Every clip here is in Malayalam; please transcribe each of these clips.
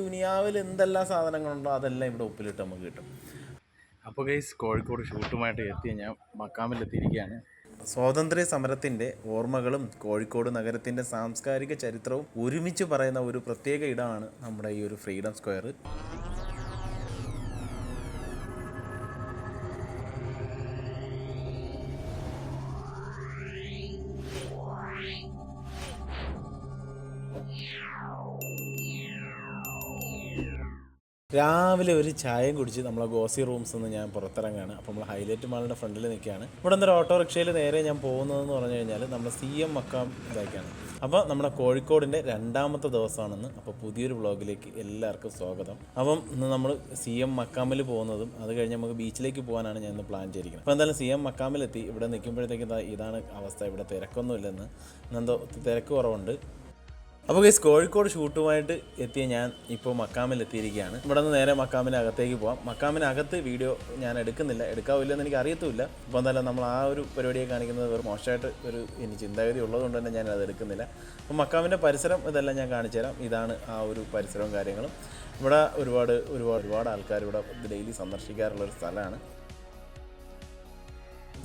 ദുനിയാവിൽ എന്തെല്ലാം സാധനങ്ങളുണ്ടോ അതെല്ലാം ഇവിടെ ഉപ്പിലിട്ട് നമുക്ക് കിട്ടും. അപ്പോൾ ഗൈസ്, കോഴിക്കോട് ഷൂട്ടുമായിട്ട് എത്തിയ ഞാൻ മക്കാമിലെത്തിയിരിക്കുകയാണ്. സ്വാതന്ത്ര്യ സമരത്തിൻ്റെ ഓർമ്മകളും കോഴിക്കോട് നഗരത്തിൻ്റെ സാംസ്കാരിക ചരിത്രവും ഒരുമിച്ച് പറയുന്ന ഒരു പ്രത്യേക ഇടമാണ് നമ്മുടെ ഈ ഒരു ഫ്രീഡം സ്ക്വയർ. രാവിലെ ഒരു ചായയും കുടിച്ച് നമ്മളെ ഗോസി റൂംസ് നിന്ന് ഞാൻ പുറത്തിറങ്ങുകയാണ്. അപ്പോൾ നമ്മൾ ഹൈലൈറ്റ് മാളിൻ്റെ ഫ്രണ്ടിൽ നിൽക്കുകയാണ്. ഇവിടെ നിന്നൊരു ഓട്ടോറിക്ഷയിൽ നേരെ ഞാൻ പോകുന്നതെന്ന് പറഞ്ഞു കഴിഞ്ഞാൽ നമ്മൾ CM മക്കാം ഇതാക്കിയാണ്. അപ്പോൾ നമ്മുടെ കോഴിക്കോടിൻ്റെ 2ാമത്തെ ദിവസമാണെന്ന്. അപ്പോൾ പുതിയൊരു വ്ളോഗിലേക്ക് എല്ലാവർക്കും സ്വാഗതം. അപ്പം ഇന്ന് നമ്മൾ CM മക്കാമിൽ പോകുന്നതും അത് കഴിഞ്ഞ് നമുക്ക് ബീച്ചിലേക്ക് പോകാനാണ് ഞാൻ ഇന്ന് പ്ലാൻ ചെയ്തിരിക്കുന്നത്. അപ്പോൾ എന്തായാലും CM മക്കാമിലെത്തി. ഇവിടെ നിൽക്കുമ്പോഴത്തേക്കും ഇതാണ് അവസ്ഥ. ഇവിടെ തിരക്കൊന്നുമില്ലെന്ന്, ഇന്നെന്തോ തിരക്ക് കുറവുണ്ട്. അപ്പോൾ ഗൈസ്, കോഴിക്കോട് ഷൂട്ടുമായിട്ട് എത്തിയ ഞാൻ ഇപ്പോൾ മക്കാമിലെത്തിയിരിക്കുകയാണ്. ഇവിടെ നിന്ന് നേരെ മക്കാമിനകത്തേക്ക് പോകാം. മക്കാമിനകത്ത് വീഡിയോ ഞാൻ എടുക്കാവില്ലെന്ന് എനിക്ക് അറിയത്തുമില്ല. അപ്പോൾ എന്തായാലും നമ്മൾ ആ ഒരു പരിപാടിയെ കാണിക്കുന്നത് വെറും മോശമായിട്ട് ഒരു ചിന്താഗതി ഉള്ളതുകൊണ്ട് തന്നെ ഞാൻ അത് എടുക്കുന്നില്ല. അപ്പോൾ മക്കാമിൻ്റെ പരിസരം ഇതെല്ലാം ഞാൻ കാണിച്ചു തരാം. ഇതാണ് ആ ഒരു പരിസരവും കാര്യങ്ങളും. ഇവിടെ ഒരുപാട് ആൾക്കാർ ഇവിടെ ഡെയിലി സന്ദർശിക്കാറുള്ളൊരു സ്ഥലമാണ്.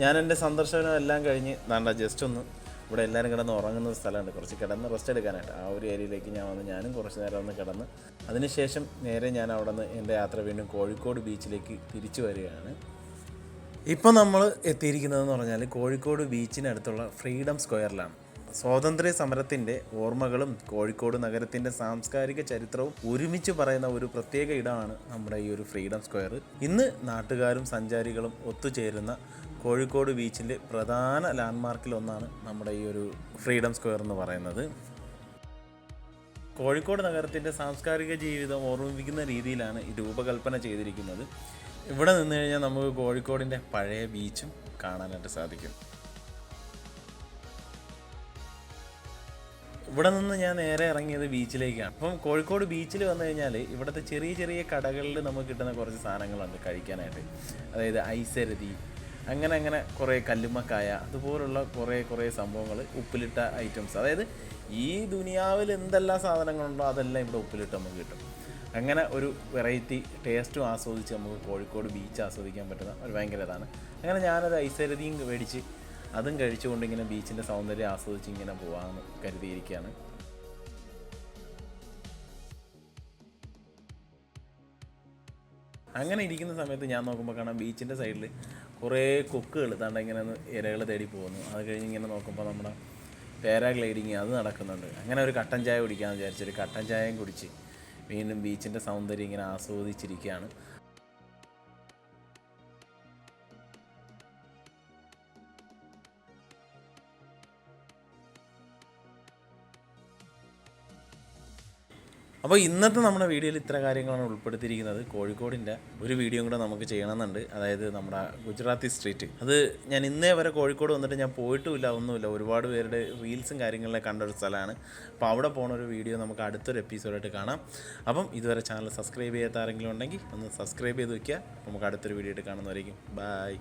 ഞാൻ എൻ്റെ സന്ദർശനം എല്ലാം കഴിഞ്ഞ് ജസ്റ്റ് ഒന്ന് ഇവിടെ എല്ലാവരും കിടന്ന് ഉറങ്ങുന്ന സ്ഥലമുണ്ട്, കുറച്ച് കിടന്ന് റെസ്റ്റ് എടുക്കാനായിട്ട്. ആ ഒരു ഏരിയയിലേക്ക് ഞാൻ വന്ന് ഞാനും കുറച്ച് നേരം ഒന്ന് കിടന്ന് അതിനുശേഷം നേരെ ഞാൻ അവിടെ നിന്ന് എൻ്റെ യാത്ര വീണ്ടും കോഴിക്കോട് ബീച്ചിലേക്ക് തിരിച്ചു വരികയാണ്. ഇപ്പോൾ നമ്മൾ എത്തിയിരിക്കുന്നതെന്ന് പറഞ്ഞാൽ കോഴിക്കോട് ബീച്ചിനടുത്തുള്ള ഫ്രീഡം സ്ക്വയറിലാണ്. സ്വാതന്ത്ര്യ സമരത്തിൻ്റെ ഓർമ്മകളും കോഴിക്കോട് നഗരത്തിൻ്റെ സാംസ്കാരിക ചരിത്രവും ഒരുമിച്ച് പറയുന്ന ഒരു പ്രത്യേക ഇടമാണ് നമ്മുടെ ഈ ഒരു ഫ്രീഡം സ്ക്വയർ. ഇന്ന് നാട്ടുകാരും സഞ്ചാരികളും ഒത്തുചേരുന്ന കോഴിക്കോട് ബീച്ചിൻ്റെ പ്രധാന ലാൻഡ്മാർക്കിലൊന്നാണ് നമ്മുടെ ഈ ഒരു ഫ്രീഡം സ്ക്വയർ എന്ന് പറയുന്നത്. കോഴിക്കോട് നഗരത്തിൻ്റെ സാംസ്കാരിക ജീവിതം ഓർമ്മിപ്പിക്കുന്ന രീതിയിലാണ് ഈ രൂപകൽപ്പന ചെയ്തിരിക്കുന്നത്. ഇവിടെ നിന്ന് കഴിഞ്ഞാൽ നമുക്ക് കോഴിക്കോടിൻ്റെ പഴയ ബീച്ചും കാണാനായിട്ട് സാധിക്കും. ഇവിടെ നിന്ന് ഞാൻ നേരെ ഇറങ്ങിയത് ബീച്ചിലേക്കാണ്. അപ്പം കോഴിക്കോട് ബീച്ചിൽ വന്നു കഴിഞ്ഞാൽ ഇവിടുത്തെ ചെറിയ ചെറിയ കടകളിൽ നമുക്ക് കിട്ടുന്ന കുറച്ച് സാധനങ്ങളുണ്ട് കഴിക്കാനായിട്ട്. അതായത് ഐസരുതി, അങ്ങനെ കുറേ കല്ലുമ്മക്കായ, അതുപോലുള്ള കുറേ സംഭവങ്ങൾ, ഉപ്പിലിട്ട ഐറ്റംസ്. അതായത് ഈ ദുനിയാവിൽ എന്തെല്ലാം സാധനങ്ങളുണ്ടോ അതെല്ലാം ഇവിടെ ഉപ്പിലിട്ട് നമുക്ക് കിട്ടും. അങ്ങനെ ഒരു വെറൈറ്റി ടേസ്റ്റും ആസ്വദിച്ച് നമുക്ക് കോഴിക്കോട് ബീച്ച് ആസ്വദിക്കാൻ പറ്റുന്ന ഒരു ഭയങ്കര ഇതാണ്. അങ്ങനെ ഞാനത് ഐസരുതിയും മേടിച്ച് അതും കഴിച്ചുകൊണ്ട് ഇങ്ങനെ ബീച്ചിൻ്റെ സൗന്ദര്യം ആസ്വദിച്ച് ഇങ്ങനെ പോകാമെന്ന് കരുതിയിരിക്കുകയാണ്. അങ്ങനെ ഇരിക്കുന്ന സമയത്ത് ഞാൻ നോക്കുമ്പോൾ കാണാം ബീച്ചിൻ്റെ സൈഡിൽ കുറേ കൊക്കുകൾ ഇങ്ങനെ ഇരകൾ തേടി പോകുന്നു. അത് കഴിഞ്ഞ് ഇങ്ങനെ നോക്കുമ്പോൾ നമ്മുടെ പാരാഗ്ലൈഡിങ് അത് നടക്കുന്നുണ്ട്. അങ്ങനെ ഒരു കട്ടൻ ചായ കുടിക്കാമെന്ന് വിചാരിച്ചൊരു കട്ടൻ ചായയും കുടിച്ച് വീണ്ടും ബീച്ചിൻ്റെ സൗന്ദര്യം ഇങ്ങനെ ആസ്വദിച്ചിരിക്കുകയാണ്. അപ്പോൾ ഇന്നത്തെ നമ്മുടെ വീഡിയോയിൽ ഇത്ര കാര്യങ്ങളാണ് ഉൾപ്പെടുത്തിയിരിക്കുന്നത്. കോഴിക്കോടിൻ്റെ ഒരു വീഡിയോ കൂടെ നമുക്ക് ചെയ്യണമെന്നുണ്ട്. അതായത് നമ്മുടെ ഗുജറാത്തി സ്ട്രീറ്റ്. അത് ഞാൻ ഇന്നേ വരെ കോഴിക്കോട് വന്നിട്ട് ഞാൻ പോയിട്ടുമില്ല, ഒന്നുമില്ല. ഒരുപാട് പേരുടെ റീൽസും കാര്യങ്ങളിലെ കണ്ട ഒരു സ്ഥലമാണ്. അപ്പോൾ അവിടെ പോകുന്ന ഒരു വീഡിയോ നമുക്ക് അടുത്തൊരു എപ്പിസോഡായിട്ട് കാണാം. അപ്പം ഇതുവരെ ചാനൽ സബ്സ്ക്രൈബ് ചെയ്യാത്ത ആരെങ്കിലും ഉണ്ടെങ്കിൽ ഒന്ന് സബ്സ്ക്രൈബ് ചെയ്ത് വയ്ക്കുക. നമുക്ക് അടുത്തൊരു വീഡിയോ ആയിട്ട് കാണുന്നതായിരിക്കും. ബൈ.